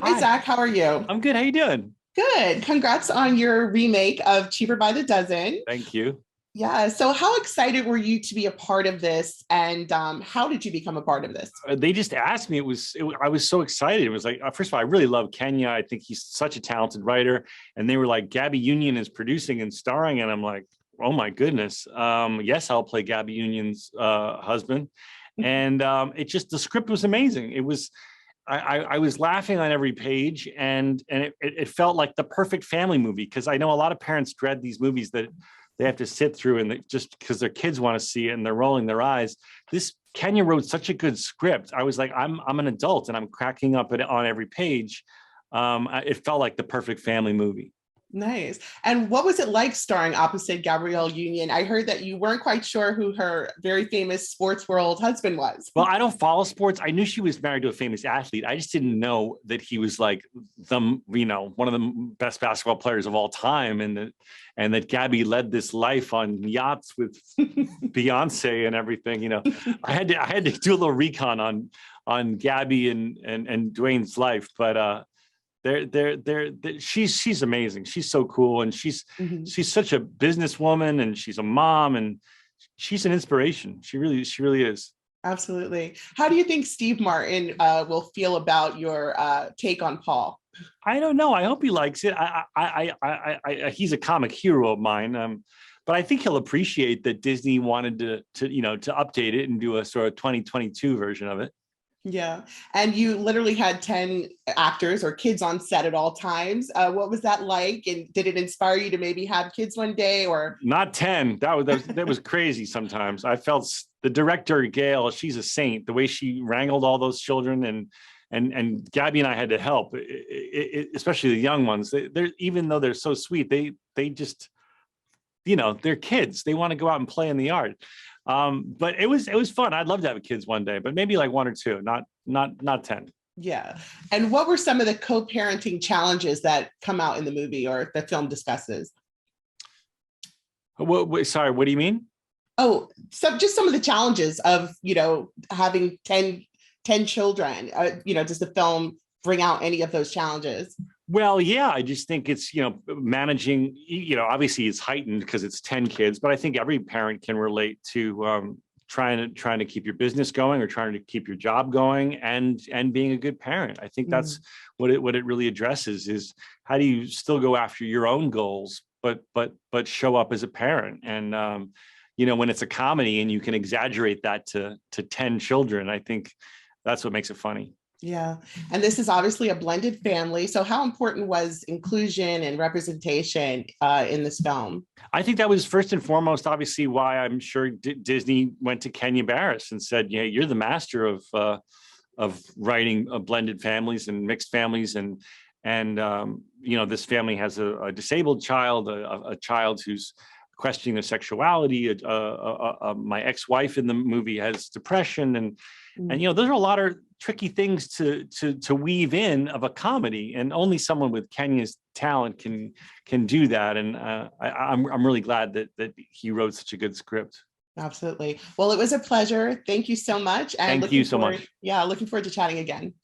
Hi, Hi, Zach. How are you? I'm good. How you doing? Good. Congrats on your remake of Cheaper by the Dozen. Thank you. Yeah. So, how excited were you to be a part of this, and how did you become a part of this? They just asked me. I was so excited. It was like, first of all, I really love Kenya. I think he's such a talented writer. And they were like, Gabby Union is producing and starring. And I'm like, oh my goodness. Yes, I'll play Gabby Union's husband. And the script was amazing. I was laughing on every page, and it felt like the perfect family movie, because I know a lot of parents dread these movies that they have to sit through, and just because their kids want to see it and they're rolling their eyes. This Kenya wrote such a good script. I was like, I'm an adult and I'm cracking up on every page. It felt like the perfect family movie. Nice. And what was it like starring opposite Gabrielle Union? I heard that you weren't quite sure who her very famous sports world husband was. Well, I don't follow sports. I knew she was married to a famous athlete. I just didn't know that he was like one of the best basketball players of all time, and that Gabby led this life on yachts with Beyonce and everything. I had to do a little recon on Gabby and Dwayne's life, but she's amazing. She's so cool, and Mhm. she's such a businesswoman, and she's a mom, and she's an inspiration. She really is. Absolutely. How do you think Steve Martin will feel about your take on Paul? I don't know. I hope he likes it. He's a comic hero of mine. But I think he'll appreciate that Disney wanted to update it and do a sort of 2022 version of it. Yeah. And you literally had 10 actors or kids on set at all times. What was that like? And did it inspire you to maybe have kids one day or? Not 10. That was crazy sometimes. I felt the director, Gail, she's a saint. The way she wrangled all those children, and Gabby and I had to help, especially the young ones. They're, even though they're so sweet, they just, they're kids. They want to go out and play in the yard. But it was fun. I'd love to have kids one day, but maybe like one or two, not 10. Yeah. And what were some of the co-parenting challenges that come out in the movie or the film discusses? Sorry, what do you mean? Oh, so just some of the challenges of, having ten children. Does the film bring out any of those challenges? Well, yeah, I just think it's, managing, obviously it's heightened because it's 10 kids, but I think every parent can relate to trying to keep your business going, or trying to keep your job going, and being a good parent. I think that's Mm. what it really addresses, is how do you still go after your own goals, but show up as a parent. And when it's a comedy and you can exaggerate that to 10 children, I think that's what makes it funny. Yeah. And this is obviously a blended family. So how important was inclusion and representation in this film? I think that was first and foremost, obviously, why I'm sure Disney went to Kenya Barris and said, "Yeah, you're the master of writing blended families and mixed families, and this family has a disabled child, a child who's questioning their sexuality. My ex-wife in the movie has depression, and Mm. those are a lot of tricky things to weave in of a comedy, and only someone with Kenya's talent can do that. And I'm really glad that he wrote such a good script. Absolutely. Well, it was a pleasure. Thank you so much. And Thank you so much. looking forward to chatting again.